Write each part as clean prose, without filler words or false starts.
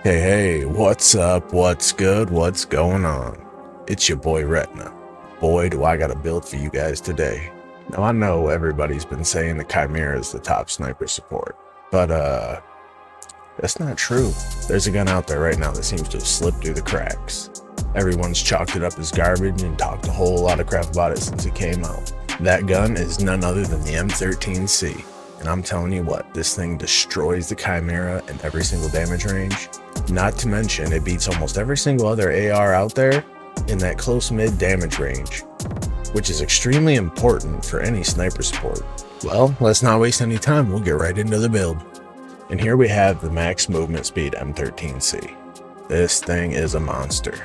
Hey, what's up? What's good? What's going on? It's your boy Retina. Boy, do I got a build for you guys today. Now, I know everybody's been saying the CHIMERA is the top sniper support, but that's not true. There's a gun out there right now that seems to have slipped through the cracks. Everyone's chalked it up as garbage and talked a whole lot of crap about it since it came out. That gun is none other than the M13C. And I'm telling you what, this thing destroys the CHIMERA in every single damage range. Not to mention, it beats almost every single other AR out there in that close mid damage range, which is extremely important for any sniper support. Well, let's not waste any time, we'll get right into the build. And here we have the max movement speed M13C. This thing is a monster.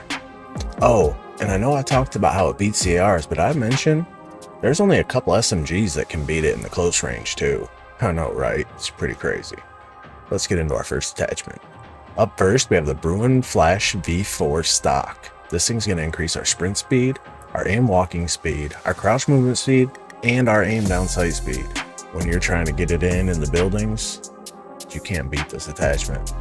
Oh, and I know I talked about how it beats the ARs, but I mentioned there's only a couple SMGs that can beat it in the close range too. I know, right? It's pretty crazy. Let's get into our first attachment. Up first, we have the Bruin Flash V4 stock. This thing's going to increase our sprint speed, our aim walking speed, our crouch movement speed, and our aim down sight speed. When you're trying to get it in the buildings, you can't beat this attachment.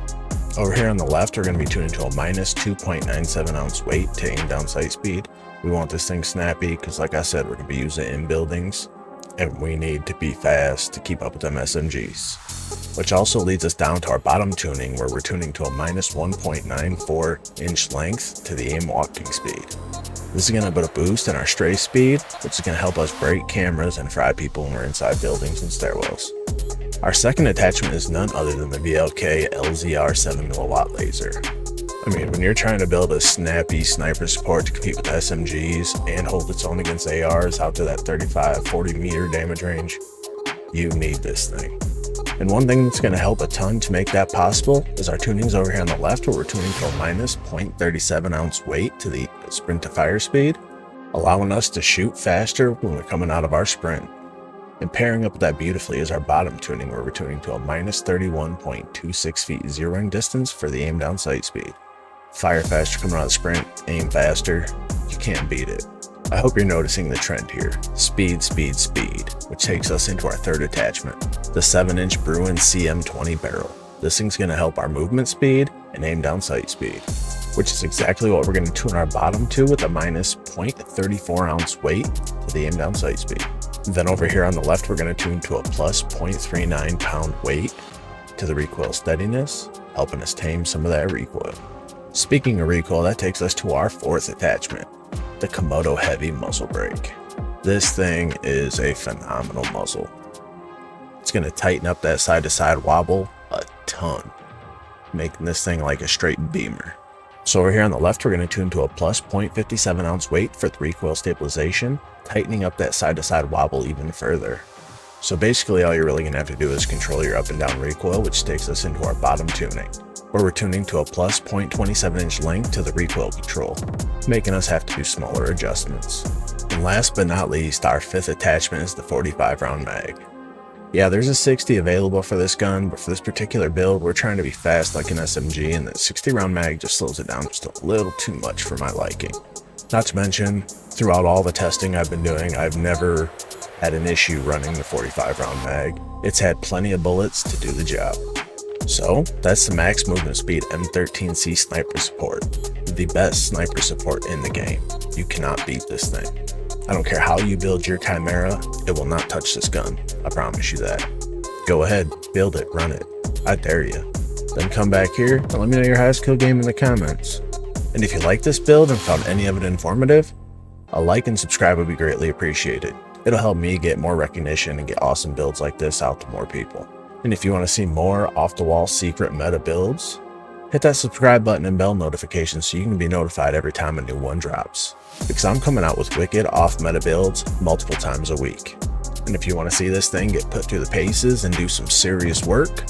Over here on the left, we're going to be tuning to a minus 2.97 ounce weight to aim down sight speed. We want this thing snappy because, like I said, we're going to be using it in buildings, and we need to be fast to keep up with them SMGs. Which also leads us down to our bottom tuning, where we're tuning to a minus 1.94 inch length to the aim walking speed. This is going to put a boost in our stray speed, which is going to help us break cameras and fry people when we're inside buildings and stairwells. Our second attachment is none other than the VLK LZR 7mm laser. I mean, when you're trying to build a snappy sniper support to compete with SMGs and hold its own against ARs out to that 35-40 meter damage range, you need this thing. And one thing that's going to help a ton to make that possible is our tunings over here on the left, where we're tuning to a minus 0.37 ounce weight to the sprint to fire speed, allowing us to shoot faster when we're coming out of our sprint. And pairing up with that beautifully is our bottom tuning, where we're tuning to a minus 31.26 feet zeroing distance for the aim down sight speed. Fire faster coming out of the sprint, aim faster, you can't beat it. I hope you're noticing the trend here. Speed, speed, speed, which takes us into our third attachment, the 7-inch Bruin CM20 barrel. This thing's going to help our movement speed and aim down sight speed, which is exactly what we're going to tune our bottom to with a minus 0.34 ounce weight to the aim down sight speed. Then over here on the left, we're going to tune to a plus 0.39 pound weight to the recoil steadiness, helping us tame some of that recoil. Speaking of recoil, that takes us to our fourth attachment, the Komodo Heavy Muzzle Brake. This thing is a phenomenal muzzle. It's going to tighten up that side-to-side wobble a ton, making this thing like a straight beamer. So over here on the left, we're going to tune to a plus 0.57 ounce weight for the recoil stabilization, tightening up that side-to-side wobble even further. So basically all you're really going to have to do is control your up and down recoil, which takes us into our bottom tuning, where we're tuning to a plus 0.27 inch length to the recoil control, making us have to do smaller adjustments. And last but not least, our fifth attachment is the 45 round mag. Yeah, there's a 60 available for this gun, but for this particular build, we're trying to be fast like an SMG, and the 60 round mag just slows it down just a little too much for my liking. Not to mention, throughout all the testing I've been doing, I've never had an issue running the 45 round mag. It's had plenty of bullets to do the job. So that's the max movement speed M13C sniper support, the best sniper support in the game. You cannot beat this thing. I don't care how you build your CHIMERA, it will not touch this gun. I promise you that. Go ahead, build it, run it. I dare you. Then come back here and let me know your highest kill game in the comments. And if you like this build and found any of it informative, a like and subscribe would be greatly appreciated. It'll help me get more recognition and get awesome builds like this out to more people. And if you want to see more off-the-wall secret meta builds, hit that subscribe button and bell notification so you can be notified every time a new one drops. Because I'm coming out with wicked off-meta builds multiple times a week. And if you want to see this thing get put through the paces and do some serious work,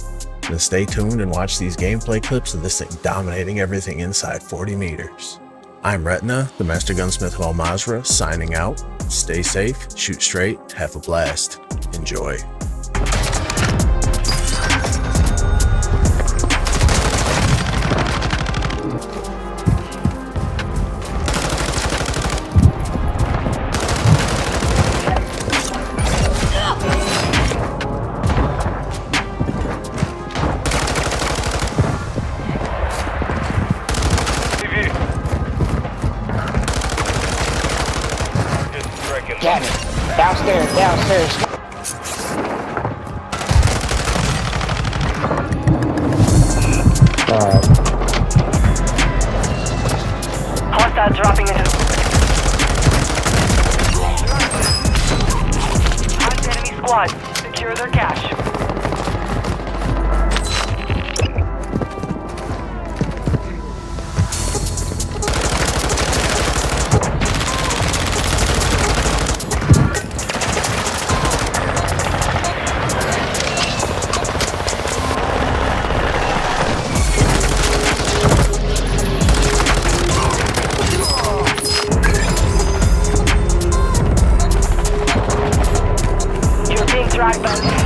then stay tuned and watch these gameplay clips of this thing dominating everything inside 40 meters. I'm Retina, the Master Gunsmith of Mazrah, signing out. Stay safe, shoot straight, have a blast. Enjoy. Downstairs, downstairs. Hostile dropping into the... Hunt enemy squad. Secure their cache. You're being dragged by